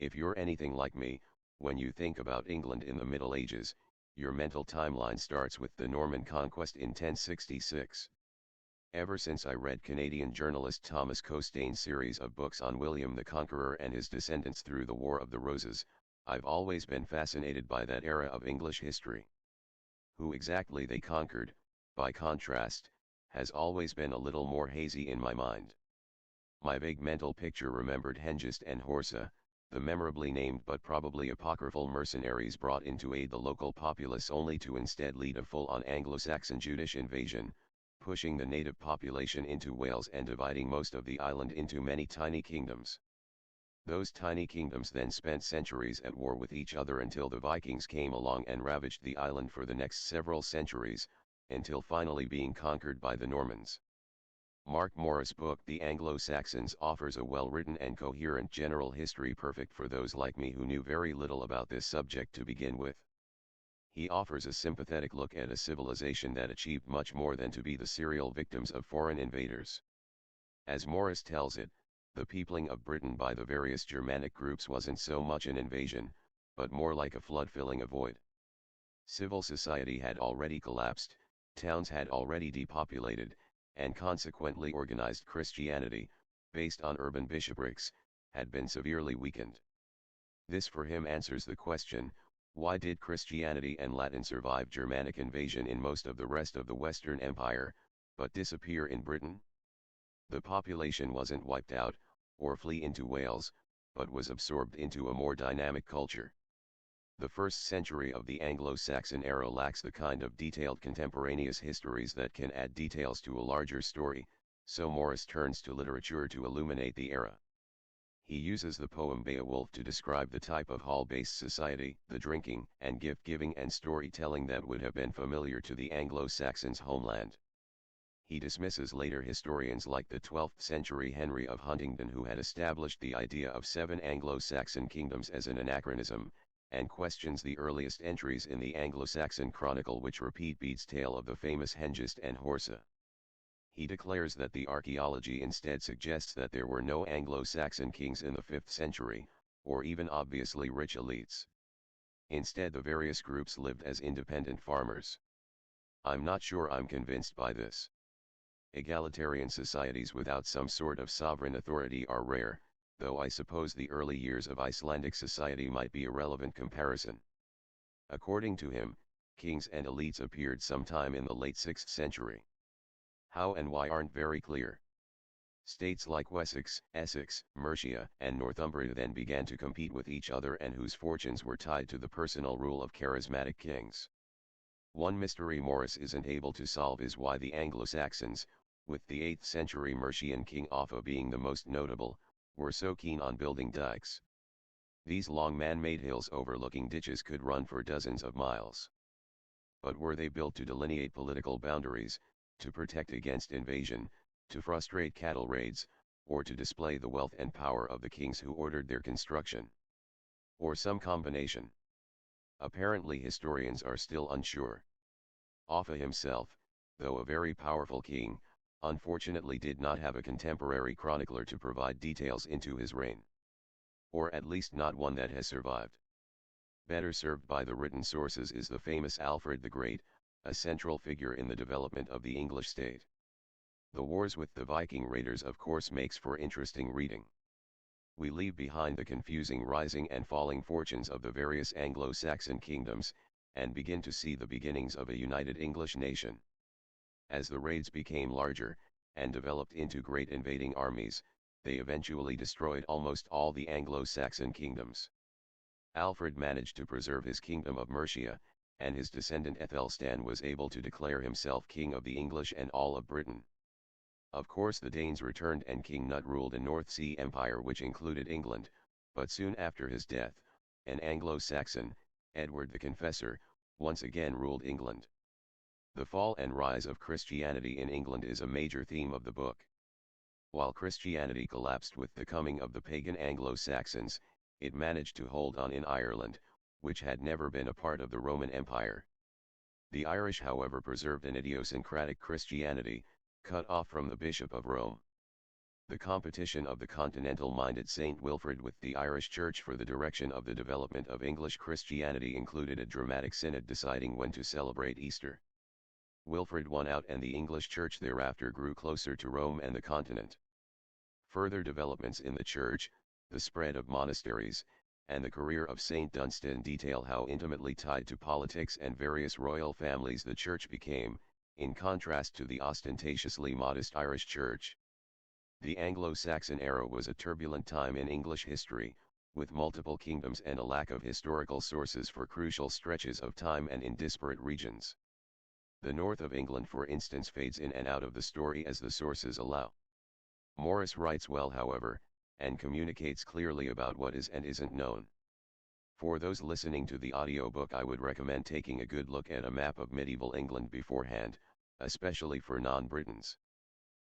If you're anything like me, when you think about England in the Middle Ages, your mental timeline starts with the Norman conquest in 1066. Ever since I read Canadian journalist Thomas Costain's series of books on William the Conqueror and his descendants through the War of the Roses, I've always been fascinated by that era of English history. Who exactly they conquered, by contrast, has always been a little more hazy in my mind. My vague mental picture remembered Hengist and Horsa, the memorably named but probably apocryphal mercenaries brought in to aid the local populace only to instead lead a full-on Anglo Saxon Jutish invasion, pushing the native population into Wales and dividing most of the island into many tiny kingdoms. Those tiny kingdoms then spent centuries at war with each other until the Vikings came along and ravaged the island for the next several centuries, until finally being conquered by the Normans. Marc Morris' book The Anglo Saxons offers a well-written and coherent general history perfect for those like me who knew very little about this subject to begin with. He offers a sympathetic look at a civilization that achieved much more than to be the serial victims of foreign invaders. As Morris tells it, the peopling of Britain by the various Germanic groups wasn't so much an invasion, but more like a flood filling a void. Civil society had already collapsed, towns had already depopulated, and consequently organized Christianity, based on urban bishoprics, had been severely weakened. This for him answers the question, why did Christianity and Latin survive Germanic invasion in most of the rest of the Western Empire, but disappear in Britain? The population wasn't wiped out, or flee into Wales, but was absorbed into a more dynamic culture. The first century of the Anglo-Saxon era lacks the kind of detailed contemporaneous histories that can add details to a larger story, so Morris turns to literature to illuminate the era. He uses the poem Beowulf to describe the type of hall-based society, the drinking and gift-giving and storytelling that would have been familiar to the Anglo-Saxons' homeland. He dismisses later historians like the 12th century Henry of Huntingdon who had established the idea of 7 Anglo-Saxon kingdoms as an anachronism, and questions the earliest entries in the Anglo-Saxon Chronicle which repeat Bede's tale of the famous Hengist and Horsa. He declares that the archaeology instead suggests that there were no Anglo-Saxon kings in the 5th century, or even obviously rich elites. Instead the various groups lived as independent farmers. I'm not sure I'm convinced by this. Egalitarian societies without some sort of sovereign authority are rare, though I suppose the early years of Icelandic society might be a relevant comparison. According to him, kings and elites appeared sometime in the late 6th century. How and why aren't very clear. States like Wessex, Essex, Mercia, and Northumbria then began to compete with each other and whose fortunes were tied to the personal rule of charismatic kings. One mystery Morris isn't able to solve is why the Anglo-Saxons, with the 8th century Mercian king Offa being the most notable, were so keen on building dikes. These long man-made hills overlooking ditches could run for dozens of miles. But were they built to delineate political boundaries, to protect against invasion, to frustrate cattle raids, or to display the wealth and power of the kings who ordered their construction? Or some combination? Apparently historians are still unsure. Offa himself, though a very powerful king, unfortunately did not have a contemporary chronicler to provide details into his reign. Or at least not one that has survived. Better served by the written sources is the famous Alfred the Great, a central figure in the development of the English state. The wars with the Viking raiders of course makes for interesting reading. We leave behind the confusing rising and falling fortunes of the various Anglo-Saxon kingdoms, and begin to see the beginnings of a united English nation. As the raids became larger, and developed into great invading armies, they eventually destroyed almost all the Anglo-Saxon kingdoms. Alfred managed to preserve his kingdom of Mercia, and his descendant Aethelstan was able to declare himself king of the English and all of Britain. Of course the Danes returned and King Nut ruled a North Sea empire which included England, but soon after his death, an Anglo-Saxon, Edward the Confessor, once again ruled England. The fall and rise of Christianity in England is a major theme of the book. While Christianity collapsed with the coming of the pagan Anglo-Saxons, it managed to hold on in Ireland, which had never been a part of the Roman Empire. The Irish however preserved an idiosyncratic Christianity, cut off from the Bishop of Rome. The competition of the continental-minded Saint Wilfrid with the Irish Church for the direction of the development of English Christianity included a dramatic synod deciding when to celebrate Easter. Wilfrid won out and the English Church thereafter grew closer to Rome and the continent. Further developments in the Church, the spread of monasteries, and the career of Saint Dunstan detail how intimately tied to politics and various royal families the Church became, in contrast to the ostentatiously modest Irish Church. The Anglo Saxon era was a turbulent time in English history, with multiple kingdoms and a lack of historical sources for crucial stretches of time and in disparate regions. The north of England, for instance, fades in and out of the story as the sources allow. Morris writes well, however, and communicates clearly about what is and isn't known. For those listening to the audiobook, I would recommend taking a good look at a map of medieval England beforehand, especially for non-Britons.